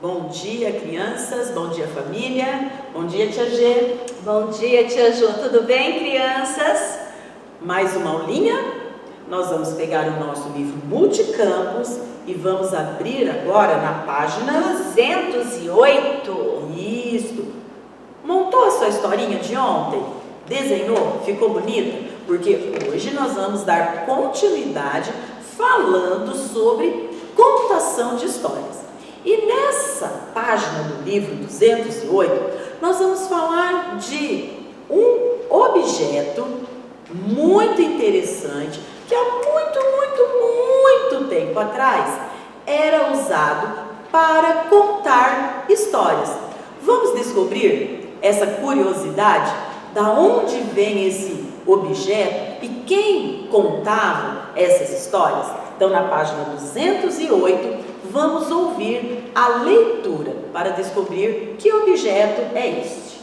Bom dia, crianças. Bom dia, família. Bom dia, tia G. Bom dia, tia Ju. Tudo bem, crianças? Mais uma aulinha. Nós vamos pegar o nosso livro Multicampos e vamos abrir agora na página 208. Isso. Montou a sua historinha de ontem? Desenhou? Ficou bonita? Porque hoje nós vamos dar continuidade falando sobre contação de histórias. E nessa página do livro 208, nós vamos falar de um objeto muito interessante que há muito tempo atrás era usado para contar histórias. Vamos descobrir essa curiosidade, da onde vem esse objeto e quem contava essas histórias? Então, na página 208, vamos ouvir a leitura para descobrir que objeto é este.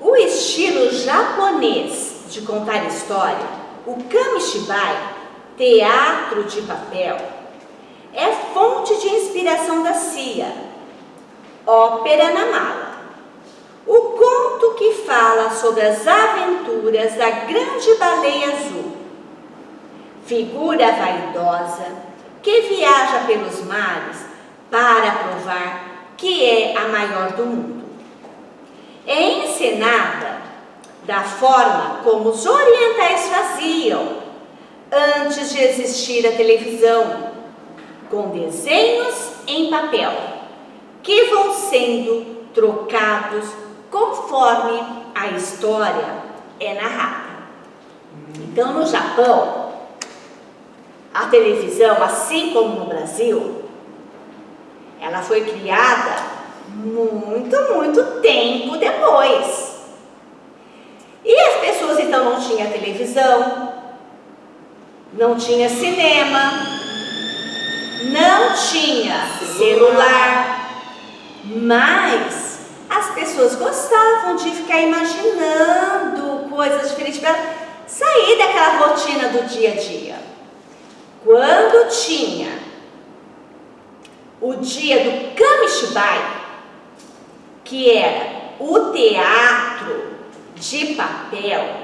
O estilo japonês de contar história, o kamishibai, teatro de papel, é fonte de inspiração da CIA, Ópera na Mala. O conto que fala sobre as aventuras da grande baleia azul, figura vaidosa que viaja pelos mares para provar que é a maior do mundo. É encenada da forma como os orientais faziam antes de existir a televisão, com desenhos em papel que vão sendo trocados conforme a história é narrada. Então, no Japão, a televisão, assim como no Brasil, ela foi criada muito tempo depois. E as pessoas então não tinham televisão, não tinha cinema, não tinha celular, mas as pessoas gostavam de ficar imaginando coisas diferentes para sair daquela rotina do dia a dia. Quando tinha o dia do kamishibai, que era o teatro de papel,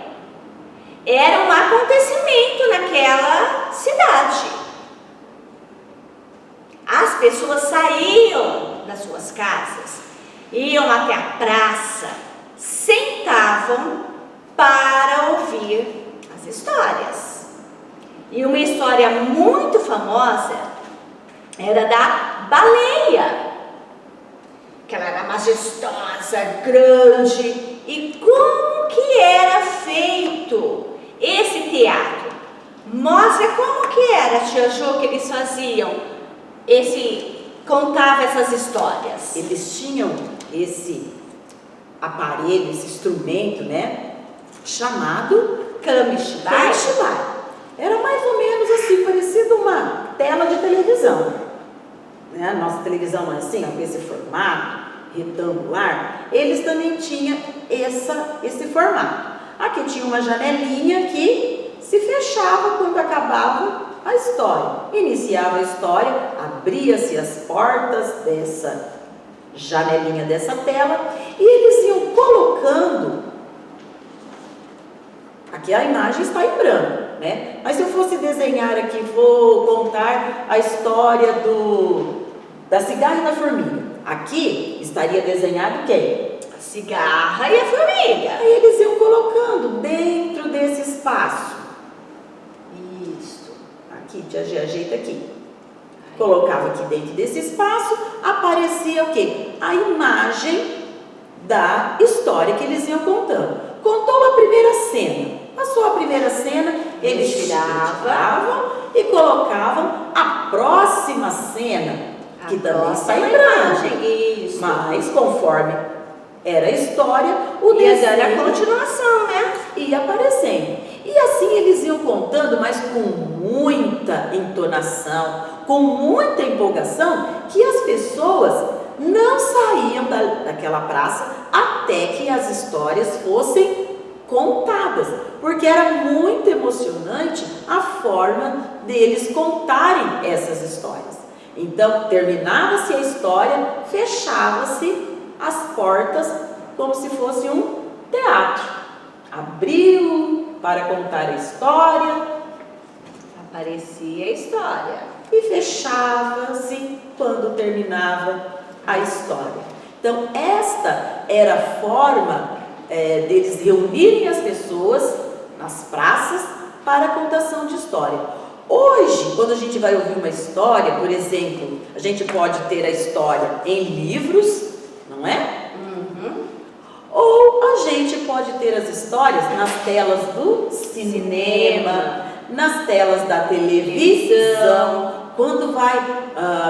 era um acontecimento naquela cidade. As pessoas saíam das suas casas, iam até a praça, sentavam para ouvir as histórias. E uma história muito famosa era da baleia, que ela era majestosa, grande. E como que era feito esse teatro? Mostra como que era, tia Jo, que eles faziam, contava essas histórias. Eles tinham esse aparelho, esse instrumento, né? Chamado kamishibai. Era mais ou menos assim, parecido uma tela de televisão, né? A nossa televisão é assim, com esse formato retangular. Eles também tinham esse formato. Aqui tinha uma janelinha que se fechava quando acabava a história. Iniciava a história, abria-se as portas dessa janelinha, dessa tela, e eles iam colocando. Aqui a imagem está em branco, né? Mas se eu fosse desenhar aqui, vou contar a história da cigarra e da formiga. Aqui estaria desenhado quem? A cigarra e a formiga. Aí eles iam colocando dentro desse espaço. Isso. Aqui, tia G, ajeita aqui. Colocava aqui dentro desse espaço, aparecia o quê? A imagem da história que eles iam contando. Contou a primeira cena. Passou a primeira cena, eles tiravam e colocavam a próxima cena, que também está em branco. Isso. Mas conforme era a história, o desenho era desenho a continuação, né? ia aparecendo. E assim eles iam contando, mas com muita entonação, com muita empolgação, que as pessoas não saíam daquela praça até que as histórias fossem contadas, porque era muito emocionante a forma deles contarem essas histórias. Então, terminava-se a história, fechava-se as portas como se fosse um teatro. Abriu para contar a história, Aparecia a história. e fechava-se quando terminava a história. Então, esta era a forma deles reunirem as pessoas nas praças para a contação de história. Hoje, quando a gente vai ouvir uma história, por exemplo, a gente pode ter a história em livros, não é? Ou a gente pode ter as histórias nas telas do cinema, nas telas da televisão, quando vai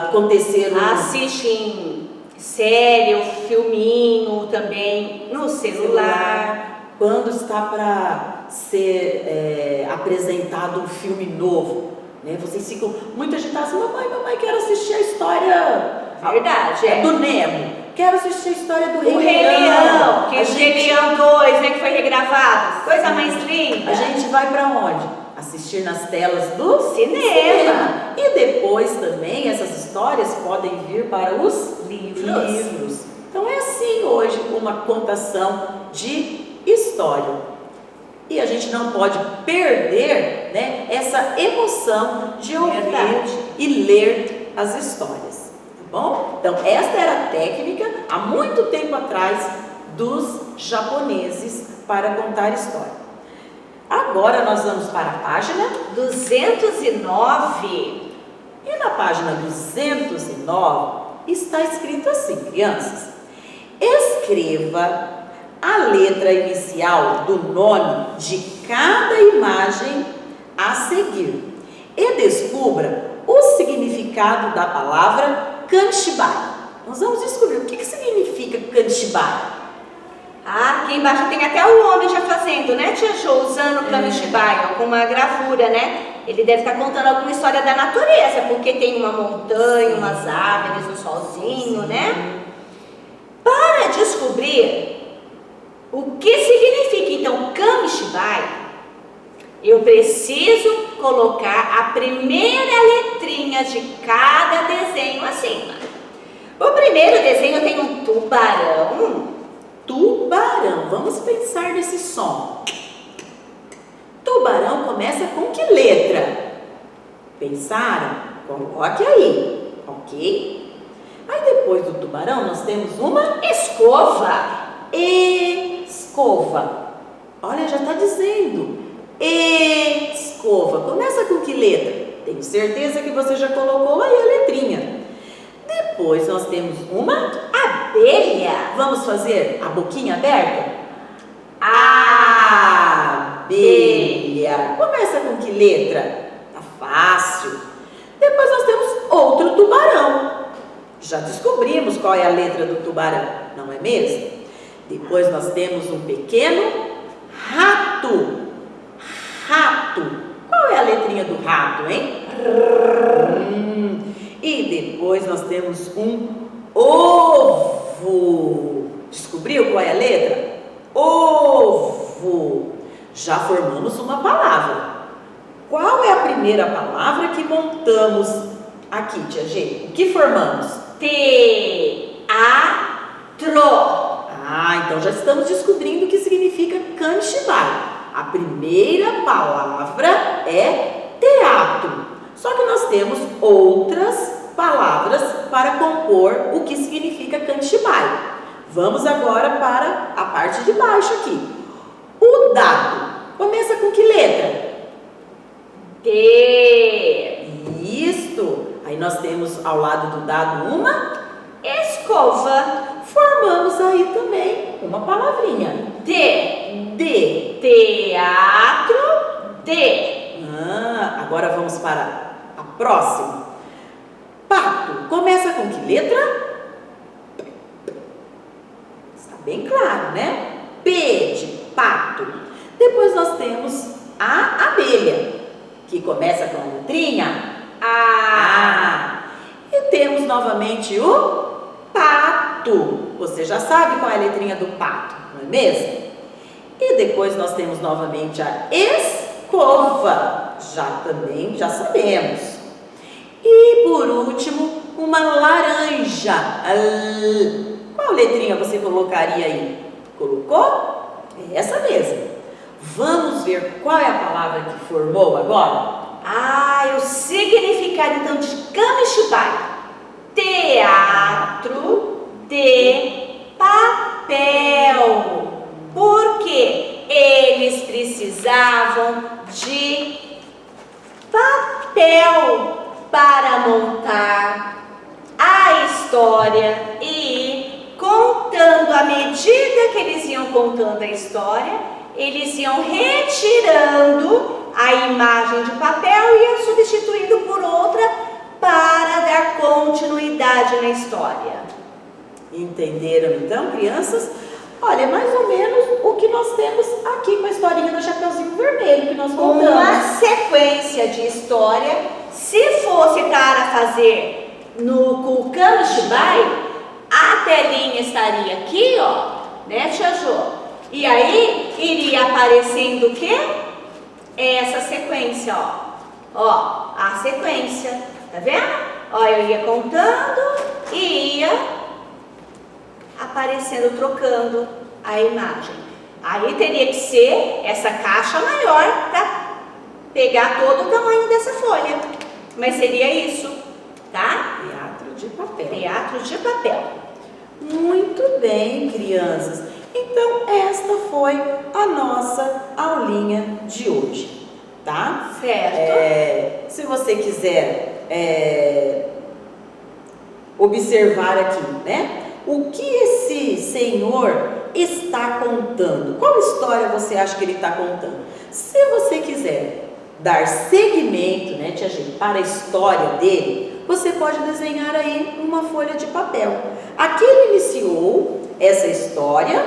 acontecer Assistem série ou filminho também no celular. quando está para ser apresentado um filme novo, né? Vocês ficam muito agitados, mamãe, quero assistir a história Verdade, do Nemo, quero assistir a história do O Rei Leão, que é o Rei Leão 2, né, que foi regravado. Coisa mais linda. A gente vai para onde? Assistir nas telas do Cinema. E depois também essas histórias podem vir para os Livros. Então é assim hoje uma contação de história. E a gente não pode perder, né, essa emoção de ouvir Verdade. e ler as histórias. Tá bom? Então esta era a técnica há muito tempo atrás dos japoneses para contar história. Agora nós vamos para a página 209. e na página 209 está escrito assim, crianças: escreva a letra inicial do nome de cada imagem a seguir e descubra o significado da palavra Kanchibai. Nós vamos descobrir o que significa Kanchibai. Aqui embaixo tem até o homem já fazendo, né, Tia Jo? Usando o Kamishibai, alguma gravura, né? Ele deve estar contando alguma história da natureza, porque tem uma montanha, umas árvores, um solzinho, né? Para descobrir o que significa, então, Kamishibai, eu preciso colocar a primeira letrinha de cada desenho acima. O primeiro desenho tem um tubarão. Tubarão, vamos pensar nesse som. Tubarão começa com que letra? Pensaram? Coloque aí, ok? Aí depois do tubarão nós temos uma Escova. escova. Olha, já está dizendo. Escova. Começa com que letra? Tenho certeza que você já colocou aí a letrinha. Depois nós temos uma Abelha. Vamos fazer a boquinha aberta? Abelha. Começa com que letra? Tá fácil. Depois nós temos outro tubarão. Já descobrimos qual é a letra do tubarão, não é mesmo? Depois nós temos um pequeno rato. Rato. Qual é a letrinha do rato, hein? E depois nós temos um ovo. Descobriu qual é a letra? Ovo. Já formamos uma palavra. Qual é a primeira palavra que montamos aqui, Tia G? O que formamos? Teatro. Então já estamos descobrindo o que significa Kanchibai. A primeira palavra é teatro. Só que nós temos outras palavras para compor o que significa Kanchibai. Vamos agora para a parte de baixo aqui. O dado começa com que letra? D. Isto. Aí nós temos ao lado do dado uma. Escova. Formamos aí também uma palavrinha. D. D. Teatro. D. Agora vamos para a próxima. Pato. Começa com que letra? Está bem claro, né? P de pato. Depois nós temos a abelha, que começa com a letrinha A. E temos novamente o pato. Você já sabe qual é a letrinha do pato, não é mesmo? E depois nós temos novamente a escova. Já sabemos. E por último, uma laranja. Qual letrinha você colocaria aí? Colocou? É essa mesmo. Vamos ver qual é a palavra que formou agora? O significado então de Kamishibai: teatro de papel. Porque eles precisavam de papel para montar a história e ir contando. À medida que eles iam contando a história, eles iam retirando a imagem de papel e iam substituindo por outra para dar continuidade na história. Entenderam então, crianças? Olha, é mais ou menos o que nós temos aqui com a historinha do Chapeuzinho Vermelho que nós contamos. Uma sequência de história. Se fosse para fazer no Kamishibai, a telinha estaria aqui, ó, né, Tia Jô? E aí iria aparecendo o quê? Essa sequência, ó, a sequência, tá vendo? Ó, eu ia contando e ia aparecendo, trocando a imagem. Aí teria que ser essa caixa maior para pegar todo o tamanho dessa folha. Mas seria isso, tá? Teatro de papel. Teatro de papel. Muito bem, crianças. Então, esta foi a nossa aulinha de hoje, tá? Certo. Se você quiser observar aqui, né? O que esse senhor está contando? Qual história você acha que ele está contando? Se você quiser dar seguimento, né, Tia G, para a história dele, você pode desenhar aí uma folha de papel. Aqui ele iniciou essa história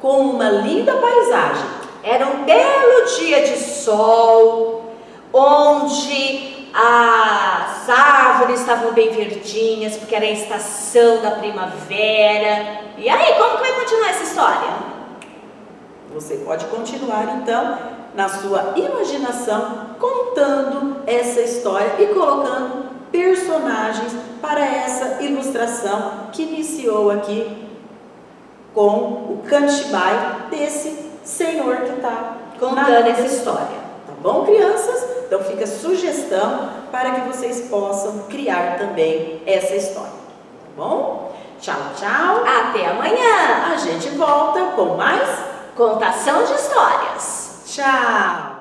com uma linda paisagem. Era um belo dia de sol, onde as árvores estavam bem verdinhas, porque era a estação da primavera. E aí, como que vai continuar essa história? Você pode continuar então na sua imaginação contando essa história e colocando personagens para essa ilustração que iniciou aqui com o Kamishibai desse senhor que está Contando essa história. Tá bom, crianças? Então fica a sugestão para que vocês possam criar também essa história. Tá bom? Tchau, tchau. Até amanhã. A gente volta com mais Contação de histórias. Tchau.